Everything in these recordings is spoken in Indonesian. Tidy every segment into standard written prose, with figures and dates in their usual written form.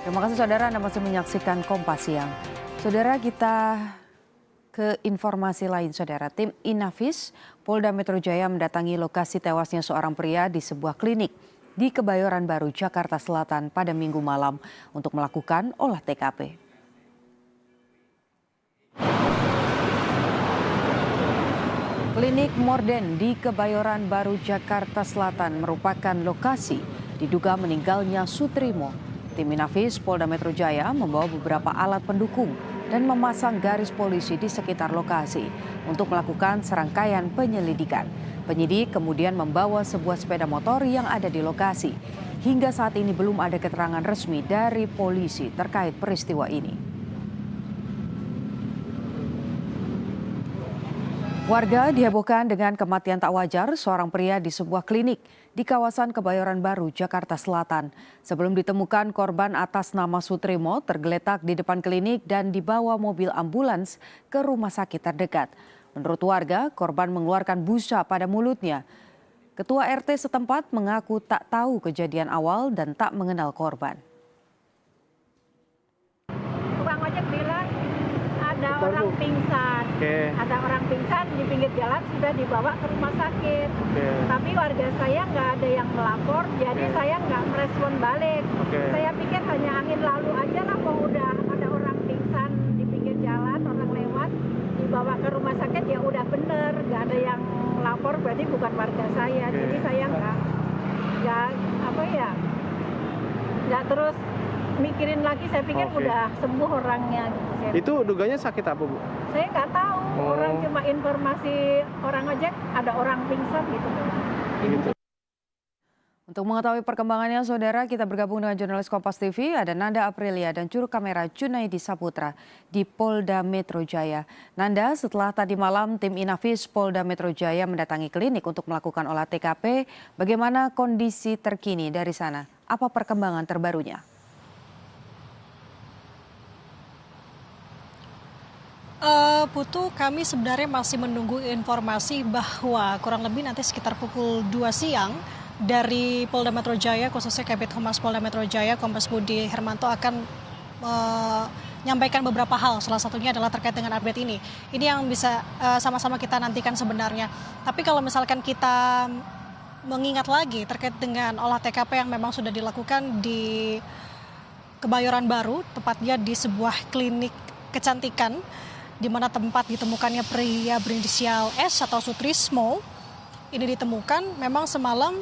Terima kasih saudara, Anda masih menyaksikan Kompas Siang. Saudara, kita ke informasi lain saudara. Tim Inafis Polda Metro Jaya mendatangi lokasi tewasnya seorang pria di sebuah klinik di Kebayoran Baru, Jakarta Selatan pada Minggu malam untuk melakukan olah TKP. Klinik Morden di Kebayoran Baru, Jakarta Selatan merupakan lokasi diduga meninggalnya Sutrimo. Tim Inafis Polda Metro Jaya membawa beberapa alat pendukung dan memasang garis polisi di sekitar lokasi untuk melakukan serangkaian penyelidikan. Penyidik kemudian membawa sebuah sepeda motor yang ada di lokasi. Hingga saat ini belum ada keterangan resmi dari polisi terkait peristiwa ini. Warga dihebohkan dengan kematian tak wajar seorang pria di sebuah klinik di kawasan Kebayoran Baru, Jakarta Selatan. Sebelum ditemukan, korban atas nama Sutrimo tergeletak di depan klinik dan dibawa mobil ambulans ke rumah sakit terdekat. Menurut warga, korban mengeluarkan busa pada mulutnya. Ketua RT setempat mengaku tak tahu kejadian awal dan tak mengenal korban. Tukang ojek bilang ada orang pingsan. Ada orang pingsan di pinggir jalan, sudah dibawa ke rumah sakit. Tapi warga saya nggak ada yang melapor, jadi saya nggak merespon balik. Saya pikir hanya angin lalu aja lah, mau udah ada orang pingsan di pinggir jalan, orang lewat, dibawa ke rumah sakit ya udah bener, nggak ada yang melapor, berarti bukan warga saya. Jadi saya nggak terus mikirin lagi, saya pikir udah sembuh orangnya gitu. Itu duganya sakit apa, Bu? Saya nggak tahu, orang cuma informasi orang ojek ada orang pingsan gitu. Untuk mengetahui perkembangannya, saudara, kita bergabung dengan jurnalis Kompas TV, ada Nanda Aprilia dan juru kamera Junaidi Saputra di Polda Metro Jaya. Nanda, setelah tadi malam tim Inafis Polda Metro Jaya mendatangi klinik untuk melakukan olah TKP, bagaimana kondisi terkini dari sana? Apa perkembangan terbarunya? Putu, kami sebenarnya masih menunggu informasi bahwa kurang lebih nanti sekitar pukul 2 siang dari Polda Metro Jaya, khususnya Kabid Humas Polda Metro Jaya, Kombes Budi Hermanto akan menyampaikan beberapa hal. Salah satunya adalah terkait dengan update ini. Ini yang bisa sama-sama kita nantikan sebenarnya. Tapi kalau misalkan kita mengingat lagi terkait dengan olah TKP yang memang sudah dilakukan di Kebayoran Baru, tepatnya di sebuah klinik kecantikan, di mana tempat ditemukannya pria berinisial S atau Sutrismo ini ditemukan. Memang semalam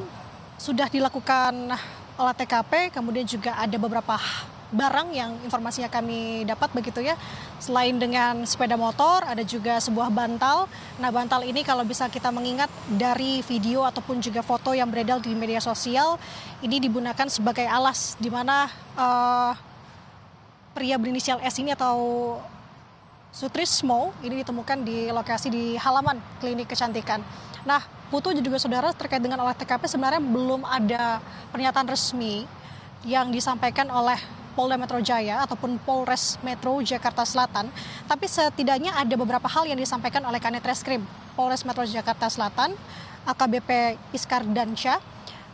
sudah dilakukan olah TKP, kemudian juga ada beberapa barang yang informasinya kami dapat begitu ya. Selain dengan sepeda motor, ada juga sebuah bantal. Nah, bantal ini kalau bisa kita mengingat dari video ataupun juga foto yang beredar di media sosial, ini digunakan sebagai alas di mana pria berinisial S ini atau Sutrismo ini ditemukan di lokasi di halaman klinik kecantikan. Nah, Putu juga saudara, terkait dengan olah TKP sebenarnya belum ada pernyataan resmi yang disampaikan oleh Polda Metro Jaya ataupun Polres Metro Jakarta Selatan. Tapi setidaknya ada beberapa hal yang disampaikan oleh Kanit Reskrim Polres Metro Jakarta Selatan, AKBP Iskar Dansyah,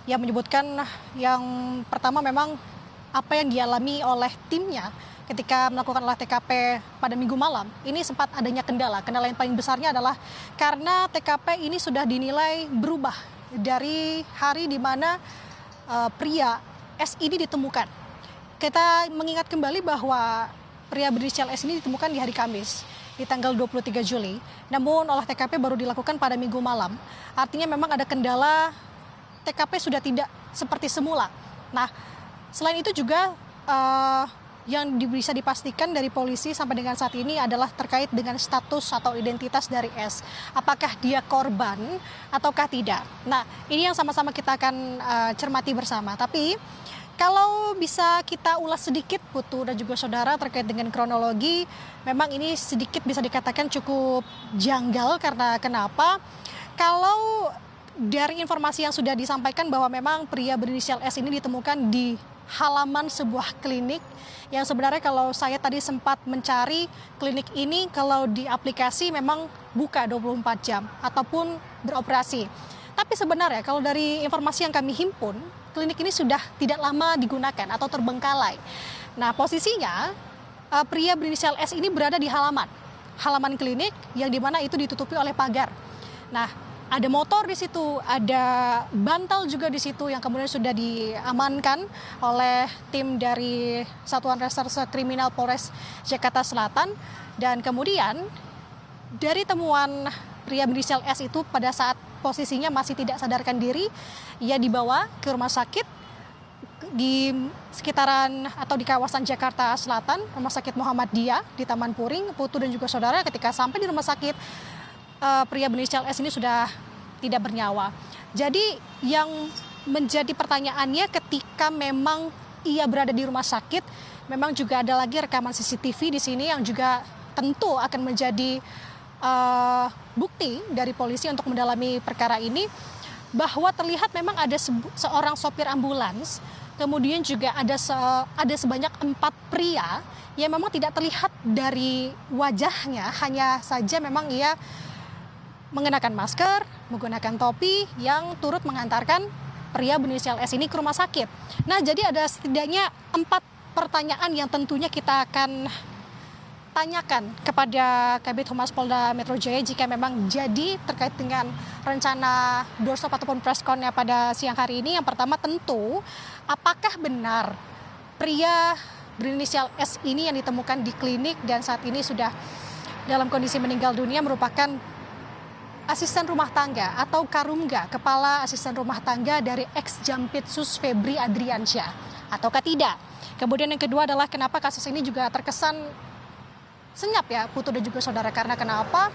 yang menyebutkan yang pertama memang apa yang dialami oleh timnya ketika melakukan olah TKP pada Minggu malam, ini sempat adanya kendala. Kendala yang paling besarnya adalah karena TKP ini sudah dinilai berubah dari hari di mana pria S ini ditemukan. Kita mengingat kembali bahwa pria berinisial S ini ditemukan di hari Kamis, di tanggal 23 Juli. Namun olah TKP baru dilakukan pada Minggu malam. Artinya memang ada kendala, TKP sudah tidak seperti semula. Nah, selain itu juga yang bisa dipastikan dari polisi sampai dengan saat ini adalah terkait dengan status atau identitas dari S. Apakah dia korban ataukah tidak? Nah, ini yang sama-sama kita akan cermati bersama. Tapi kalau bisa kita ulas sedikit, Putu dan juga saudara, terkait dengan kronologi, memang ini sedikit bisa dikatakan cukup janggal. Karena kenapa? Kalau dari informasi yang sudah disampaikan bahwa memang pria berinisial S ini ditemukan di halaman sebuah klinik yang sebenarnya kalau saya tadi sempat mencari klinik ini, kalau di aplikasi memang buka 24 jam ataupun beroperasi. Tapi sebenarnya kalau dari informasi yang kami himpun, klinik ini sudah tidak lama digunakan atau terbengkalai. Nah, posisinya pria berinisial S ini berada di halaman klinik yang dimana itu ditutupi oleh pagar. Nah, ada motor di situ, ada bantal juga di situ yang kemudian sudah diamankan oleh tim dari Satuan Reserse Kriminal Polres Jakarta Selatan. Dan kemudian dari temuan pria berinisial S itu pada saat posisinya masih tidak sadarkan diri, ia dibawa ke rumah sakit di sekitaran atau di kawasan Jakarta Selatan, Rumah Sakit Muhammadiyah di Taman Puring. Putu dan juga saudara, ketika sampai di rumah sakit, pria berinisial S ini sudah tidak bernyawa. Jadi yang menjadi pertanyaannya ketika memang ia berada di rumah sakit, memang juga ada lagi rekaman CCTV di sini yang juga tentu akan menjadi bukti dari polisi untuk mendalami perkara ini, bahwa terlihat memang ada seorang sopir ambulans, kemudian juga ada sebanyak 4 pria yang memang tidak terlihat dari wajahnya, hanya saja memang ia mengenakan masker, menggunakan topi yang turut mengantarkan pria berinisial S ini ke rumah sakit. Nah, jadi ada setidaknya 4 pertanyaan yang tentunya kita akan tanyakan kepada Kabid Humas Polda Metro Jaya jika memang jadi terkait dengan rencana doorstop ataupun pressconnya pada siang hari ini. Yang pertama tentu, apakah benar pria berinisial S ini yang ditemukan di klinik dan saat ini sudah dalam kondisi meninggal dunia merupakan asisten rumah tangga atau Karungga, kepala asisten rumah tangga dari ex-Jampitsus Febri Adriansyah, ataukah tidak? Kemudian yang kedua adalah kenapa kasus ini juga terkesan senyap ya, Putu dan juga saudara, karena kenapa?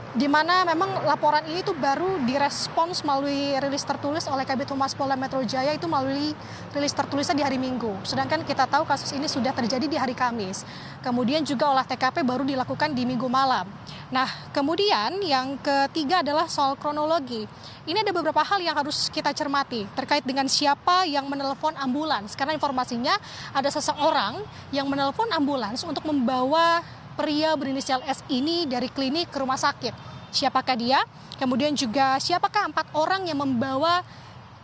Di mana memang laporan ini tuh baru direspons melalui rilis tertulis oleh Kabid Humas Polda Metro Jaya, itu melalui rilis tertulisnya di hari Minggu. Sedangkan kita tahu kasus ini sudah terjadi di hari Kamis. Kemudian juga olah TKP baru dilakukan di Minggu malam. Nah, kemudian yang ketiga adalah soal kronologi. Ini ada beberapa hal yang harus kita cermati terkait dengan siapa yang menelpon ambulans. Karena informasinya ada seseorang yang menelpon ambulans untuk membawa pria berinisial S ini dari klinik ke rumah sakit. Siapakah dia? Kemudian juga siapakah 4 orang yang membawa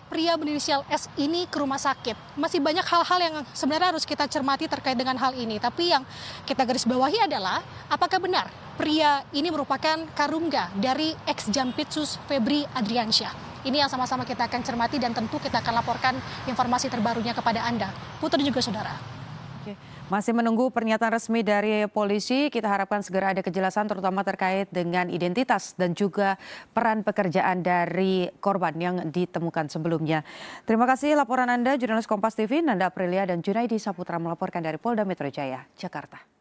pria berinisial S ini ke rumah sakit? Masih banyak hal-hal yang sebenarnya harus kita cermati terkait dengan hal ini. Tapi yang kita garis bawahi adalah apakah benar pria ini merupakan Karungga dari ex-Jampitsus Febri Adriansyah? Ini yang sama-sama kita akan cermati dan tentu kita akan laporkan informasi terbarunya kepada Anda, Putri dan juga saudara. Masih menunggu pernyataan resmi dari polisi, kita harapkan segera ada kejelasan terutama terkait dengan identitas dan juga peran pekerjaan dari korban yang ditemukan sebelumnya. Terima kasih laporan Anda, jurnalis Kompas TV, Nanda Aprilia dan Junaidi Saputra melaporkan dari Polda Metro Jaya, Jakarta.